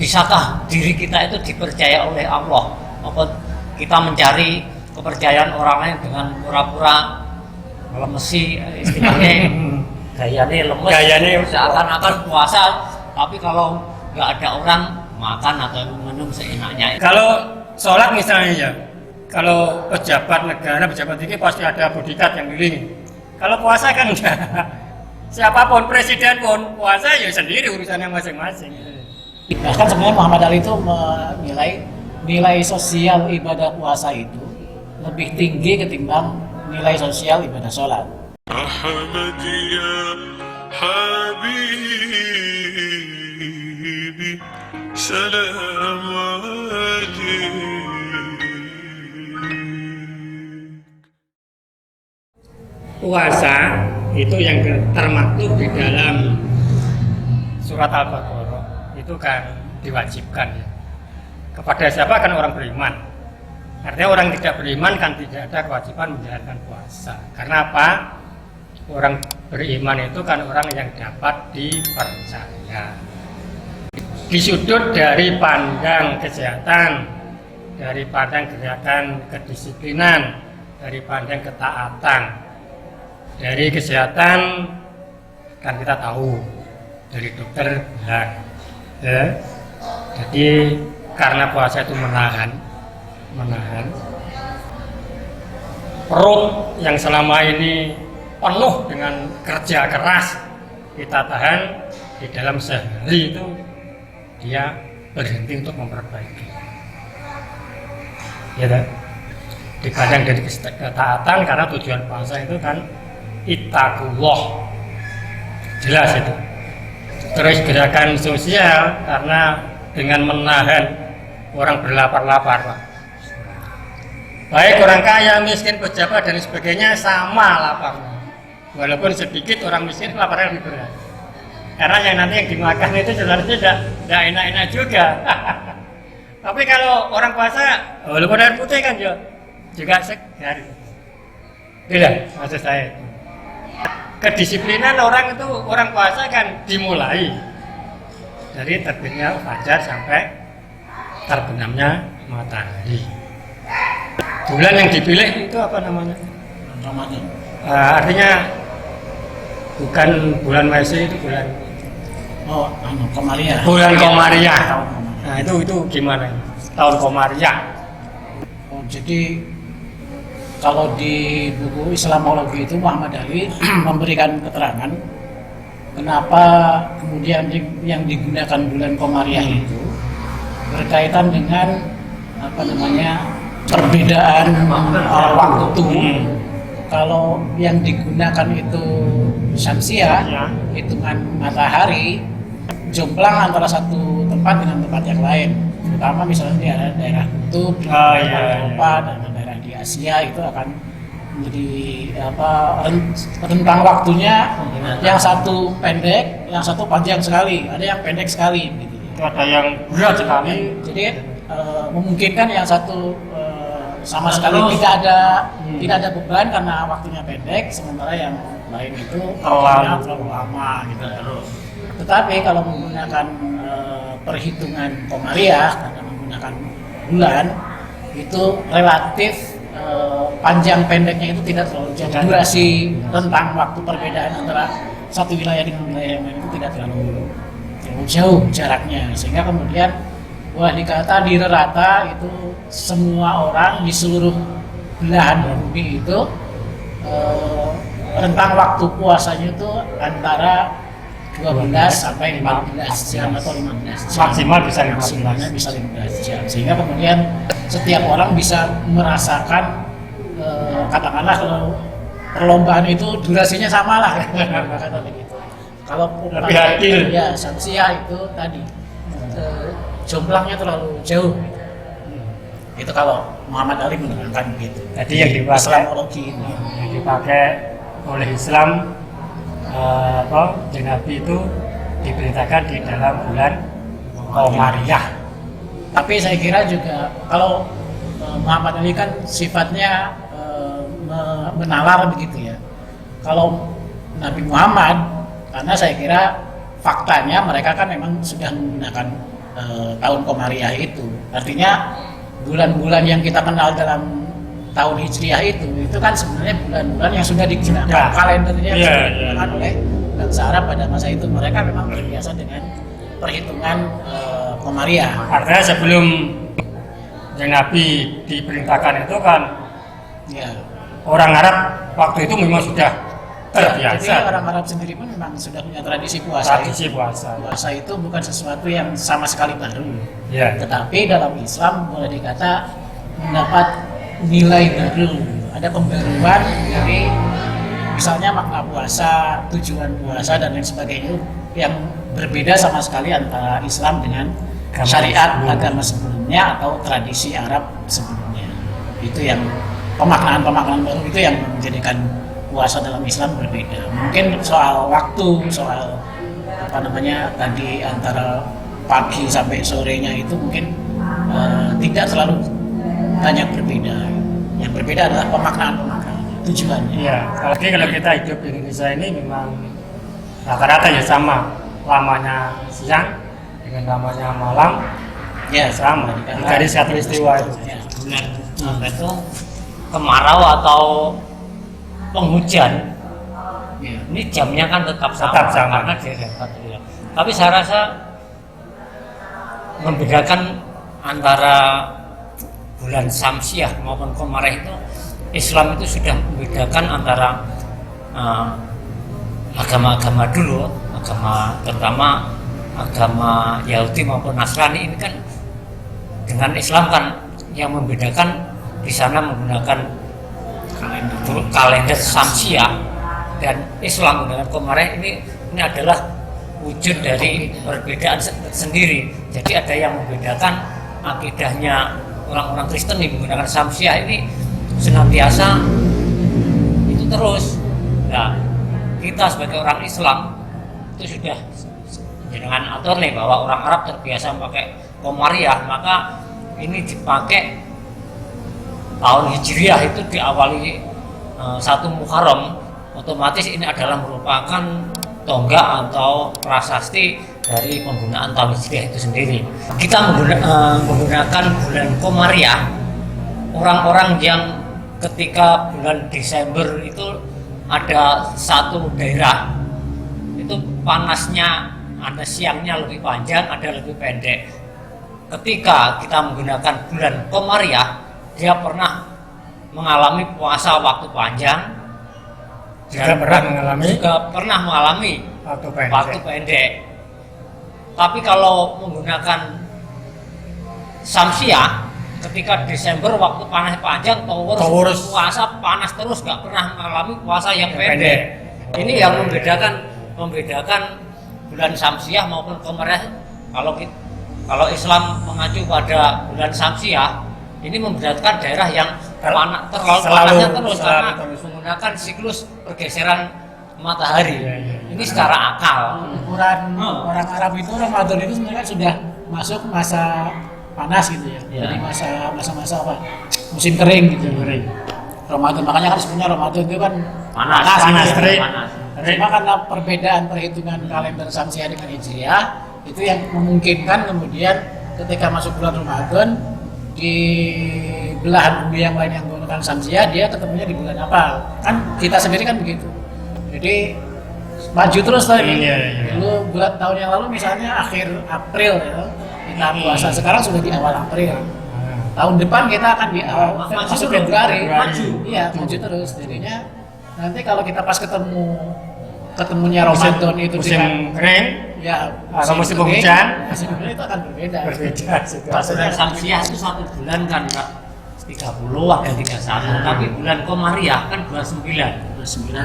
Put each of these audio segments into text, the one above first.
bisakah diri kita itu dipercaya oleh Allah? Apa kita mencari kepercayaan orang lain dengan pura-pura melemesi, istilahnya gayanya lemes, seakan-akan puasa, tapi kalau nggak ada orang makan atau minum seenaknya. Kalau sholat misalnya ya, kalau pejabat negara, pejabat tinggi pasti ada bodyguard yang ngelilingi. Kalau puasa kan enggak. Siapapun, presiden pun puasa ya sendiri urusannya masing-masing. Bahkan sebenarnya Muhammad Ali itu menilai nilai sosial ibadah puasa itu lebih tinggi ketimbang nilai sosial ibadah sholat. Ahmad ya Habibi salam alaikum. Puasa itu yang termaktub di dalam surat Al-Baqarah itu kan diwajibkan ya. Kepada siapa? Kan orang beriman. Artinya orang tidak beriman kan tidak ada kewajiban menjalankan puasa. Karena apa? Orang beriman itu kan orang yang dapat dipercaya. Di sudut dari pandang kesehatan, dari pandang gerakan kedisiplinan, dari pandang ketaatan. Dari kesehatan kan kita tahu dari dokter bilang ya. Jadi karena puasa itu menahan perut yang selama ini penuh dengan kerja keras kita tahan, di dalam sehari itu dia berhenti untuk memperbaiki ya kan? Dipandang dari ketaatan, karena tujuan puasa itu kan ittaqullah, jelas itu. Terus gerakan sosial karena dengan menahan orang berlapar-lapar, Pak. Baik orang kaya, miskin, pejabat dan sebagainya sama laparnya. Walaupun sedikit, orang miskin laparnya lebih berat. Karena yang nanti yang dimakan itu sebenarnya tidak enak-enak juga. Tapi kalau orang puasa, walaupun air putih kan juga segar. Bila maksud saya. Kedisiplinan orang itu, orang puasa kan dimulai dari terbitnya fajar sampai terbenamnya matahari. Bulan yang dipilih itu apa namanya? Ramadan. Artinya bukan bulan Masehi, itu bulan Komariah. Bulan Komariah. Nah itu gimana? Tahun Komariah. Oh, jadi kalau di buku Islamologi itu Muhammad Ali memberikan keterangan kenapa kemudian yang digunakan bulan Komariah itu berkaitan dengan perbedaan waktu. Kalau yang digunakan itu Syamsiah, hitungan matahari, jomplang antara satu tempat dengan tempat yang lain. Terutama misalnya di daerah kutub, Eropa dan daerah di Asia itu akan menjadi rentang waktunya yang satu pendek, yang satu panjang sekali, ada yang pendek sekali. Gitu. Itu ada yang berat sekali. Jadi memungkinkan yang satu sama sekali tidak ada beban karena waktunya pendek, sementara yang lain itu terlalu lama gitu. Tetapi kalau menggunakan perhitungan Komariah karena menggunakan bulan itu relatif panjang pendeknya itu tidak terlalu jauh. Durasi rentang waktu perbedaan antara satu wilayah dengan wilayah yang lain itu tidak terlalu jauh jaraknya, sehingga kemudian dikata di rata itu semua orang di seluruh belahan bumi itu rentang waktu puasanya itu antara 12 sampai 15 jam atau 15 jam. Maksimal bisa 15 jam. Sehingga kemudian setiap orang bisa merasakan katakanlah kalau perlombaan itu durasinya sama lah kata begitu. Kalau lebih adil. Ya, Syamsiah itu tadi jomplangnya terlalu jauh. Itu kalau Muhammad Ali menerangkan begitu. Jadi yang dipakai Islamologi ini yang dipakai oleh Islam Nabi itu diberitakan di dalam bulan Komariah. Tapi saya kira juga kalau Muhammad Ali kan sifatnya menalar begitu ya. Kalau Nabi Muhammad, karena saya kira faktanya mereka kan memang sudah menggunakan tahun Komariah itu. Artinya bulan-bulan yang kita kenal dalam tahun Hijriah itu kan sebenarnya bulan-bulan yang sudah digunakan kalendernya yang sudah digunakan oleh bangsa Arab pada masa itu. Mereka memang terbiasa dengan perhitungan Komariah. Artinya sebelum yang Nabi diperintahkan itu kan Ya. orang Arab waktu itu memang sudah terbiasa. Jadi orang Arab sendiri pun memang sudah punya tradisi puasa. Tradisi puasa. Puasa itu bukan sesuatu yang sama sekali baru. Ya. Tetapi dalam Islam boleh dikata mendapat nilai baru. Ada pembaruan dari misalnya makna puasa, tujuan puasa dan lain sebagainya yang berbeda sama sekali antara Islam dengan syariat agama sebelumnya atau tradisi Arab sebelumnya. Itu yang pemaknaan baru itu yang menjadikan puasa dalam Islam berbeda. Mungkin soal waktu, soal tadi antara pagi sampai sorenya itu mungkin tidak terlalu banyak berbeda. Yang berbeda adalah pemaknaan tujuannya. Iya, apalagi kalau kita hidup di Indonesia ini memang rata-rata ya sama, lamanya siang dengan lamanya malam Ya, sama di garis khatulistiwa itu. Ya. Bulan itu kemarau atau penghujan, Ya. ini jamnya kan tetap sama, karena dia khatulistiwa. Tapi saya rasa membedakan antara bulan Syamsiah maupun Qamariyah itu, Islam itu sudah membedakan antara agama-agama dulu, terutama agama Yahudi maupun Nasrani. Ini kan dengan Islam kan yang membedakan di sana menggunakan kalender Syamsiah dan Islam menggunakan Qamariyah. Ini adalah wujud dari perbedaan sendiri. Jadi ada yang membedakan akidahnya orang-orang Kristen yang menggunakan Syamsiah ini senantiasa itu terus. Nah, kita sebagai orang Islam itu sudah dengan atur nih bahwa orang Arab terbiasa pakai Qamariyah, maka ini dipakai tahun Hijriah itu diawali 1 Muharram, otomatis ini adalah merupakan tonggak atau prasasti dari penggunaan tahun Hijriah itu sendiri. Kita menggunakan bulan Qamariyah, orang-orang yang ketika bulan Desember itu ada satu daerah itu panasnya, ada siangnya lebih panjang, ada lebih pendek. Ketika kita menggunakan bulan Qamariyah, dia pernah mengalami puasa waktu panjang, juga pernah mengalami waktu pendek. Tapi kalau menggunakan Syamsiah, ketika Desember waktu panas panjang, terus puasa panas terus, nggak pernah mengalami puasa yang pendek. Ini yang membedakan bulan Syamsiah maupun Qamariyah. Kalau Islam mengacu pada bulan Syamsiah, ini membedakan daerah yang terlalu panasnya terus karena menggunakan siklus pergeseran matahari. Ini secara akal. Ukuran orang Arab itu Ramadan itu sebenarnya sudah masuk masa panas gitu ya. Jadi masa-masa apa? Musim kering gitu. Ramadan, makanya kan sebenarnya Ramadan itu kan panas kering. Cuma karena perbedaan perhitungan kalender Syamsiah dengan Hijriah itu yang memungkinkan kemudian ketika masuk bulan Ramadan di belahan bumi yang lain yang menggunakan Syamsiah, dia ketemunya di bulan apa? Kan kita sendiri kan begitu. Jadi maju terus lagi. Dulu bulan tahun yang lalu misalnya akhir April ya, kita puasa, sekarang sudah di awal April. Tahun depan kita akan di awal masuk Februari. Iya, maju terus. Jadinya nanti kalau kita pas ketemunya Ramadan itu musim kering, ya atau musim hujan, musim hujan itu akan berbeda. Bulan Syamsiah itu 1 bulan kan, Kak. 30 ada 31, tapi bulan Qamariyah kan 29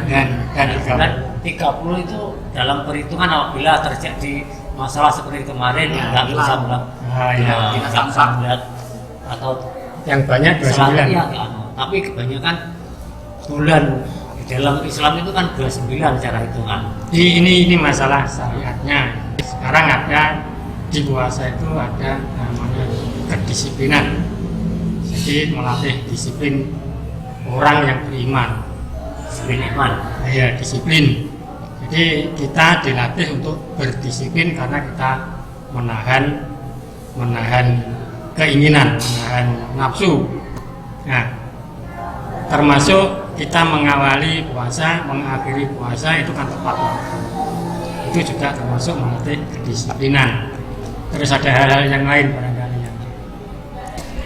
dan bulan 30 itu dalam perhitungan apabila terjadi masalah seperti kemarin nggak bisa melihat atau yang banyak 29. Tapi kebanyakan bulan di dalam Islam itu kan 29 secara hitungan. Ini masalah syariatnya. Sekarang ada di puasa itu ada namanya kedisiplinan. Jadi melatih disiplin orang yang beriman. Disiplin iman. Ya, disiplin. Jadi kita dilatih untuk berdisiplin karena kita menahan menahan keinginan, menahan nafsu. Nah, termasuk kita mengawali puasa, mengakhiri puasa itu kan tepat waktu. Itu juga termasuk melatih kedisiplinan. Terus ada hal-hal yang lain barangkali yang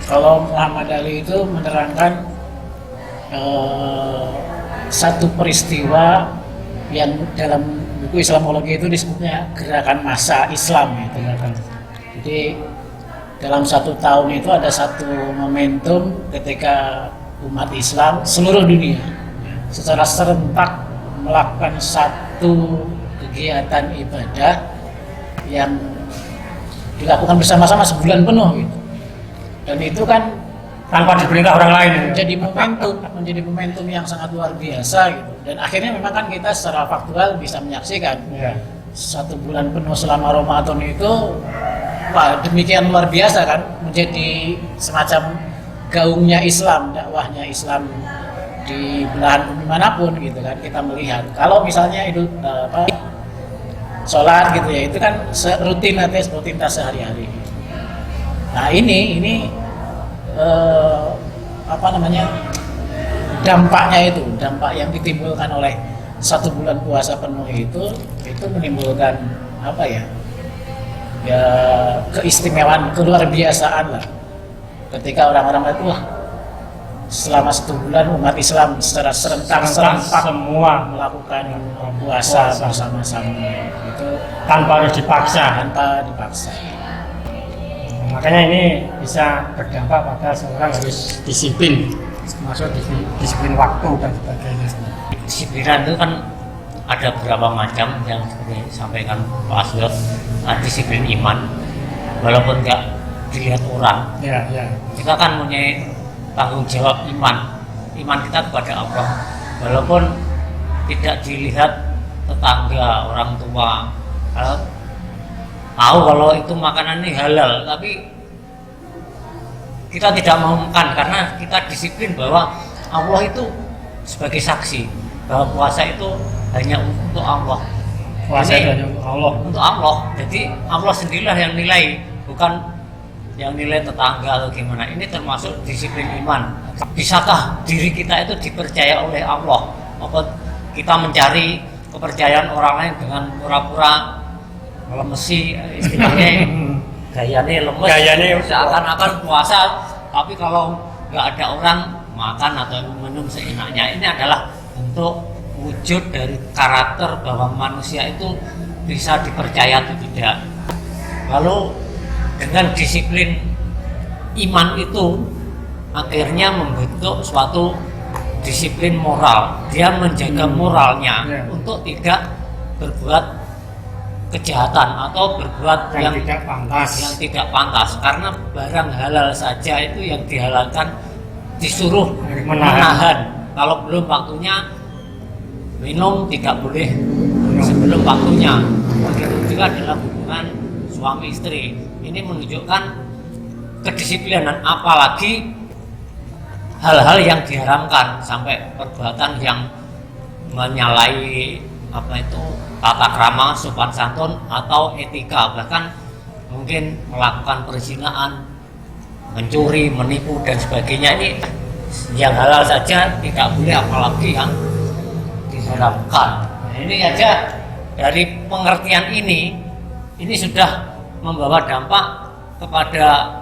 Kalau Muhammad Ali itu menerangkan satu peristiwa yang dalam buku Islamologi itu disebutnya gerakan massa Islam gitu. Jadi dalam 1 tahun itu ada satu momentum ketika umat Islam seluruh dunia secara serentak melakukan satu kegiatan ibadah yang dilakukan bersama-sama sebulan penuh gitu. Dan itu kan tanpa diperintah orang lain. menjadi momentum yang sangat luar biasa gitu. Dan akhirnya memang kan kita secara faktual bisa menyaksikan Ya. 1 bulan penuh selama Ramadan itu demikian luar biasa kan, menjadi semacam gaungnya Islam, dakwahnya Islam di belahan bumi manapun gitu kan. Kita melihat kalau misalnya itu sholat gitu ya, itu kan rutinitas sehari-hari. Nah ini dampak yang ditimbulkan oleh 1 bulan puasa penuh itu menimbulkan keistimewaan, keluar biasaan lah. Ketika orang-orang itu selama 1 bulan umat Islam secara serentak semua melakukan puasa bersama-sama itu tanpa harus dipaksa. Makanya ini bisa berdampak pada seorang harus disiplin, termasuk disiplin waktu dan sebagainya. Disiplinan itu kan ada beberapa macam yang seperti disampaikan Pak Aswad. Disiplin iman, walaupun nggak dilihat orang, Ya. kita kan punya tanggung jawab iman kita kepada Allah, walaupun tidak dilihat tetangga, orang tua. Tahu kalau itu makanan ini halal, tapi kita tidak mau makan karena kita disiplin bahwa Allah itu sebagai saksi bahwa puasa itu hanya untuk Allah. Puasa Ini hanya untuk Allah. untuk Allah. Jadi Allah sendirilah yang nilai, bukan yang nilai tetangga atau gimana. Ini termasuk disiplin iman. Bisakah diri kita itu dipercaya oleh Allah? Apa kita mencari kepercayaan orang lain dengan pura-pura lemesi, istilahnya gayanya lemes, seakan-akan puasa, tapi kalau nggak ada orang makan atau minum seenaknya. Ini adalah bentuk wujud dari karakter bahwa manusia itu bisa dipercaya atau tidak. Lalu dengan disiplin iman itu akhirnya membentuk suatu disiplin moral. Dia menjaga moralnya untuk tidak berbuat kejahatan atau berbuat yang tidak pantas, karena barang halal saja itu yang dihalalkan disuruh menahan. Kalau belum waktunya minum tidak boleh sebelum waktunya. Begitu juga dalam hubungan suami istri. Ini menunjukkan kedisiplinan, apalagi hal-hal yang diharamkan sampai perbuatan yang menyalahi tata krama, sopan santun atau etika, bahkan mungkin melakukan perzinaan, mencuri, menipu dan sebagainya. Ini yang halal saja tidak boleh, apalagi yang diharamkan. Nah, ini aja dari pengertian ini sudah membawa dampak kepada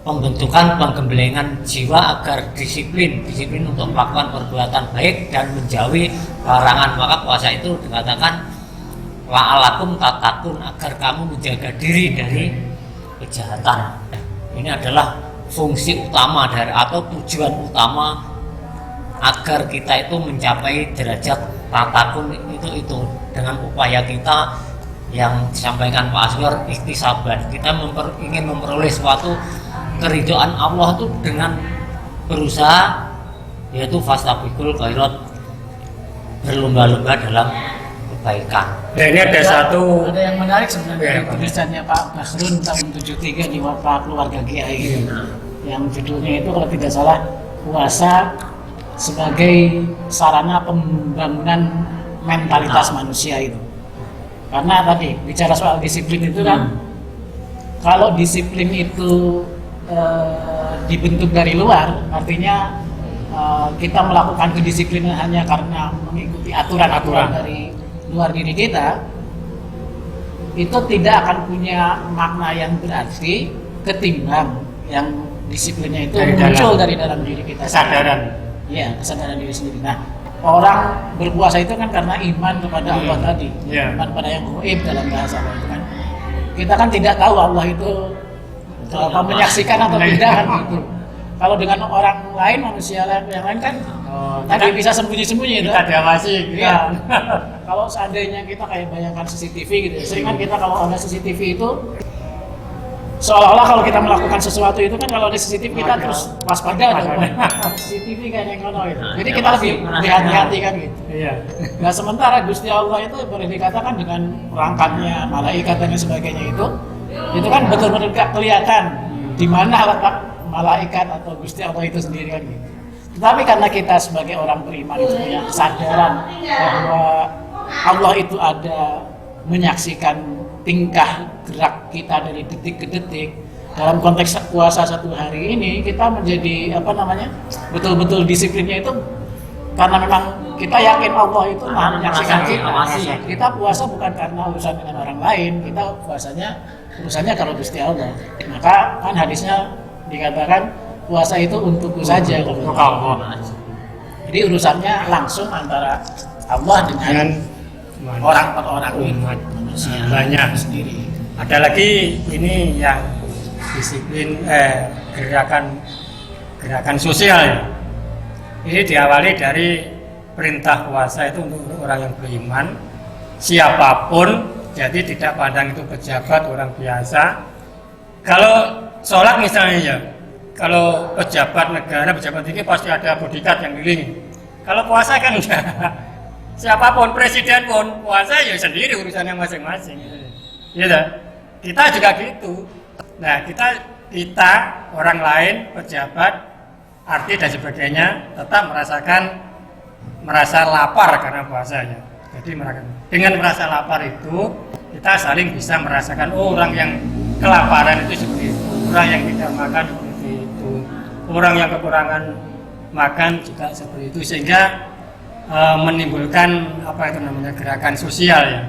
pembentukan penggembelengan jiwa agar disiplin untuk melakukan perbuatan baik dan menjauhi larangan. Maka puasa itu dikatakan la'alakum tatakun, agar kamu menjaga diri dari kejahatan. Ini adalah fungsi utama dari atau tujuan utama agar kita itu mencapai derajat tatakun itu dengan upaya kita yang disampaikan Pak Aswar, ikhtisaban. Kita ingin memperoleh suatu keridhaan Allah itu dengan berusaha, yaitu fastabiqul khairat, berlomba-lomba dalam kebaikan. Dan ini ada yang menarik sebenarnya dari tulisannya Pak Basrun tahun 73 di Wapa Keluarga Kiai yang judulnya itu kalau tidak salah puasa sebagai sarana pembangunan mentalitas manusia itu. Karena tadi bicara soal disiplin itu kan kalau disiplin itu dibentuk dari luar, artinya kita melakukan kedisiplinan hanya karena mengikuti aturan-aturan dari luar diri kita, itu tidak akan punya makna yang berarti ketimbang yang disiplinnya itu muncul dari dalam diri kita. Kesadaran. Iya, kesadaran diri sendiri. Nah, orang berpuasa itu kan karena iman kepada Allah tadi, iman pada yang gaib dalam bahasa Allah itu kan. Kita kan tidak tahu Allah itu menyaksikan atau tidak kan gitu. Kalau dengan orang lain, manusia yang lain kan tadi bisa sembunyi-sembunyi. Kita diawasi. Iya. Kalau seandainya kita kayak bayangkan CCTV gitu, sering kan kita kalau ada CCTV itu seolah-olah kalau kita melakukan sesuatu itu kan kalau ada CCTV kita terus waspada dong. CCTV kayaknya ngono gitu. Jadi kita lebih hati-hati kan gitu. Iya. Nah sementara Gusti Allah itu boleh dikatakan dengan perangkatnya, malaikat dan sebagainya itu kan betul-betul kelihatan di mana letak malaikat atau Gusti Allah itu sendiri kan gitu. Tetapi karena kita sebagai orang beriman itu punya kesadaran bahwa Allah itu ada menyaksikan tingkah gerak kita dari detik ke detik. Dalam konteks puasa satu hari ini kita menjadi betul-betul disiplinnya itu karena memang kita yakin Allah itu maha menyaksikan kita. Kita puasa bukan karena urusan dengan orang lain, kita urusannya kalau Gusti Allah. Maka kan hadisnya dikatakan puasa itu untukku saja kalau Allah. Jadi urusannya langsung antara Allah dengan orang per orang umat manusia banyak sendiri. Ada lagi ini yang disiplin gerakan sosial ya. Ini diawali dari perintah puasa itu untuk orang yang beriman, siapapun, jadi tidak pandang itu pejabat orang biasa. Kalau sholat misalnya ya, kalau pejabat negara, pejabat tinggi pasti ada bodyguard yang keliling. Kalau puasa kan enggak. Siapapun, presiden pun puasa ya sendiri urusannya masing-masing. Gitu. Kita juga gitu. Nah, kita orang lain, pejabat, artis dan sebagainya tetap merasa lapar karena puasanya. Jadi dengan merasa lapar itu kita saling bisa merasakan orang yang kelaparan itu seperti itu, orang yang tidak makan seperti itu, orang yang kekurangan makan juga seperti itu, sehingga menimbulkan gerakan sosial ya,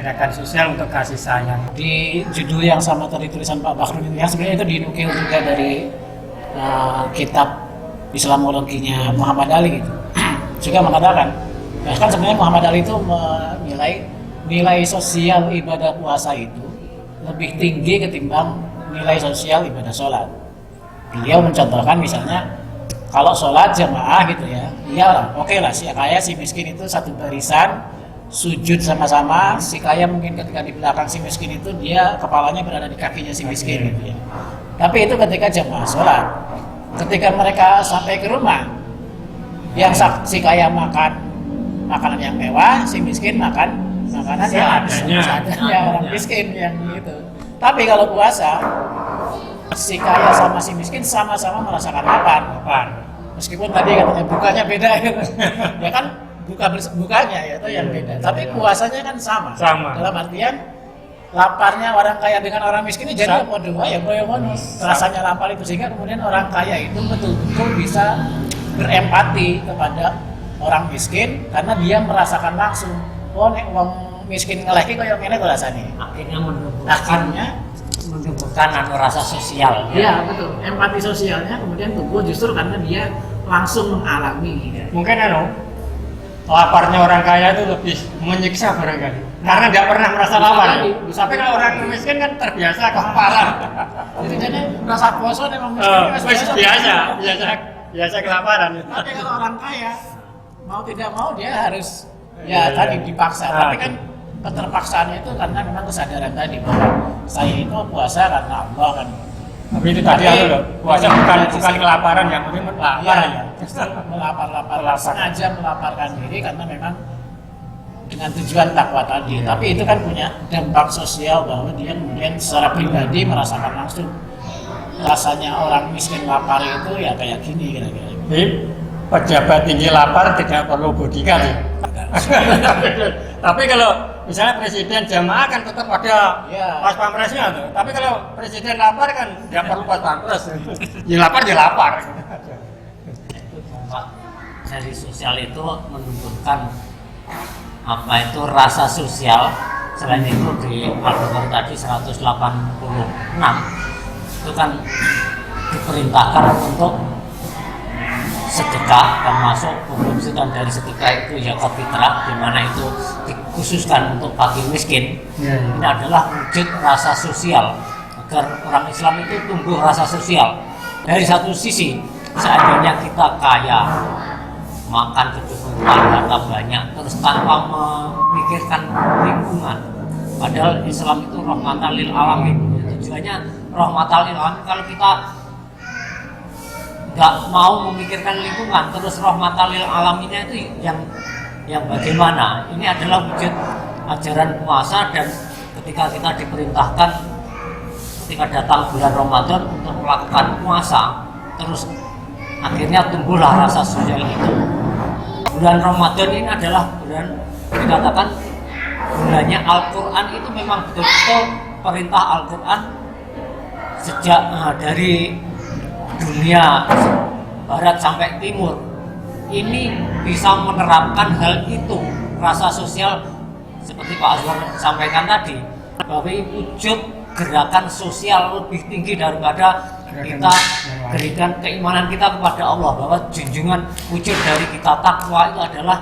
gerakan sosial untuk kasih sayang. Di judul yang sama tadi tulisan Pak Bakhrudin yang sebenarnya itu dinukil juga dari kitab Islamologinya Muhammad Ali gitu. Juga mengatakan bahkan sebenarnya Muhammad Ali itu menilai nilai sosial ibadah puasa itu lebih tinggi ketimbang nilai sosial ibadah sholat. Beliau mencontohkan misalnya kalau sholat jamaah gitu ya, oke lah si kaya si miskin itu satu barisan sujud sama-sama, si kaya mungkin ketika di belakang si miskin itu dia kepalanya berada di kakinya si miskin gitu ya. Tapi itu ketika jamaah sholat. Ketika mereka sampai ke rumah, yang si kaya makan makanan yang mewah, si miskin makan makanan yang seadanya orang miskin yang gitu. Tapi kalau puasa, si kaya sama si miskin sama-sama merasakan lapar. Meskipun tadi katanya bukanya beda gitu. Ya kan bukanya ya itu yang beda. Tapi puasanya kan sama. Dalam artian laparnya orang kaya dengan orang miskin ini jadi rasanya lapar itu, sehingga kemudian orang kaya itu betul-betul bisa berempati kepada orang miskin karena dia merasakan langsung. Oh nek wong miskin ngeleki koyo ngene to rasane. Akhirnya menumbuhkan rasa sosial. Iya betul. Empati sosialnya kemudian tumbuh justru karena dia langsung mengalami. Ya. Mungkin laparnya orang kaya itu lebih menyiksa barangkali. Karena tidak pernah merasa lapar. Tapi kalau orang miskin kan terbiasa kelaparan. Jadi merasa puasa memang miskin biasa kelaparan. Tapi kalau orang kaya mau tidak mau dia harus tadi dipaksa. Tapi kan keterpaksaannya itu karena memang kesadaran tadi bahwa saya itu puasa karena Allah kan. Tapi itu tadi puasa bukan kelaparan, yang penting lapar ya. Melapar sengaja melaparkan diri karena memang dengan tujuan takwa tadi. Tapi itu kan punya dampak sosial bahwa dia kemudian secara pribadi merasakan langsung rasanya orang miskin lapar itu ya kayak gini kira-kira. Jadi pejabat tinggi lapar tidak perlu bodyguard ya. Tapi kalau misalnya presiden jamaah kan tetap ada Iya. pas pampresnya tuh. Tapi kalau presiden lapar kan nggak perlu pas pampres. Ya lapar ya lapar. Pak, dari sosial itu menunjukkan apa itu rasa sosial. Selain itu di Al-Baqarah tadi 186 itu kan diperintahkan untuk sedekah, termasuk pembebasan dari sedekah itu zakat fitrah, di mana itu dikhususkan untuk fakir miskin. Ini adalah wujud rasa sosial agar orang Islam itu tumbuh rasa sosial. Dari satu sisi, seandainya kita kaya, makan kecukupan, harta banyak, terus tanpa memikirkan lingkungan. Padahal Islam itu rahmatan lil alamin. Tujuannya rahmatan lil alamin. Kalau kita nggak mau memikirkan lingkungan, terus rahmatan lil alaminnya itu yang bagaimana? Ini adalah wujud ajaran puasa, dan ketika kita diperintahkan ketika datang bulan Ramadan untuk melakukan puasa, terus akhirnya tumbuhlah rasa sosial itu. Bulan Ramadan ini adalah bulan dikatakan bulannya Al-Quran, itu memang betul-betul perintah Al-Quran sejak dari dunia barat sampai timur ini bisa menerapkan hal itu, rasa sosial seperti Pak Azwar sampaikan tadi, bahwa wujud gerakan sosial lebih tinggi daripada kita berikan keimanan kita kepada Allah, bahwa junjungan wujud dari kita takwa itu adalah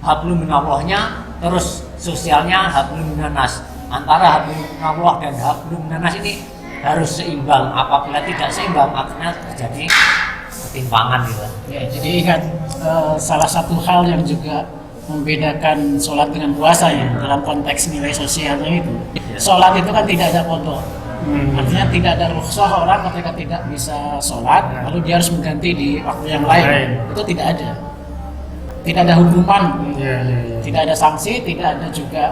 hablum minallahnya, terus sosialnya hablum minannas. Antara hablum minallah dan hablum minannas ini harus seimbang. Apabila tidak seimbang, akhirnya terjadi ketimpangan gitu. Ya, jadi ingat salah satu hal yang juga membedakan sholat dengan puasa ya dalam konteks nilai sosialnya itu. Sholat itu kan tidak ada kodok. Artinya tidak ada rukhsah orang ketika tidak bisa sholat, lalu dia harus mengganti di waktu yang lain. Itu tidak ada. Tidak ada hukuman, tidak ada sanksi, tidak ada juga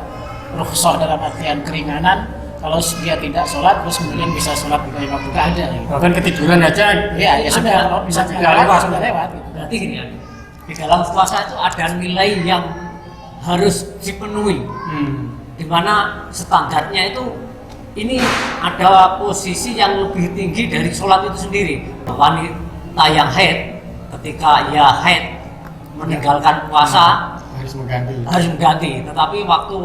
rukhsah dalam artian keringanan. Kalau dia tidak sholat, terus kemudian bisa sholat di lain waktu, tidak ada. Bahkan ketiduran aja. Ya sudah, kalau bisa sudah lewat. Berarti gini ya, di dalam puasa itu ada nilai yang harus dipenuhi, di mana standarnya itu ini ada posisi yang lebih tinggi dari sholat itu sendiri. Wanita yang haid, ketika ia haid meninggalkan puasa Harus mengganti. harus mengganti, tetapi waktu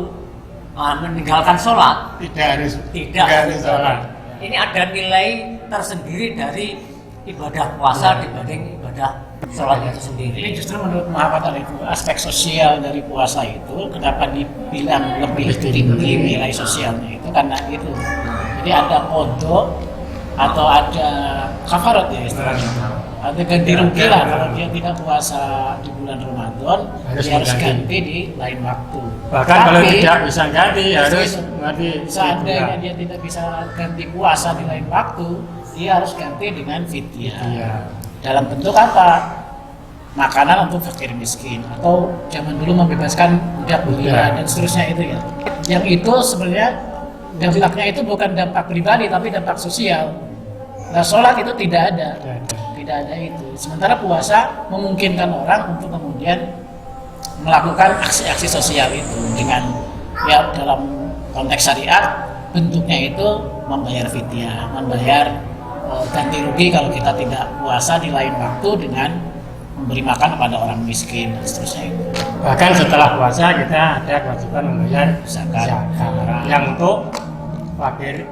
meninggalkan sholat Tidak tidak harus sholat. Ini ada nilai tersendiri dari ibadah puasa dibanding ibadah sholat itu sendiri. Ini justru menurut Muhammad itu aspek sosial dari puasa itu kenapa dibilang lebih tinggi nilai sosialnya itu karena itu. Jadi ada kodok atau ada kafarat ya istilahnya. Ada ganti rugi lah kalau dia tidak puasa di bulan Ramadan, dia harus ganti di lain waktu. Bahkan kalau tidak bisa ganti harus ganti. Seandainya dia tidak bisa ganti puasa di lain waktu, dia harus ganti dengan fidyah. Dalam bentuk apa? Makanan untuk fakir miskin, atau zaman dulu membebaskan budak belia dan seterusnya itu ya. Yang itu sebenarnya dampaknya itu bukan dampak pribadi tapi dampak sosial. Nah, sholat itu tidak ada itu. Sementara puasa memungkinkan orang untuk kemudian melakukan aksi-aksi sosial itu dengan ya dalam konteks syariat bentuknya itu membayar fidyah, membayar ganti rugi kalau kita tidak puasa di lain waktu dengan memberi makan kepada orang miskin dan seterusnya itu. Bahkan setelah puasa kita ada kewajiban membayar Zakat. yang untuk fakir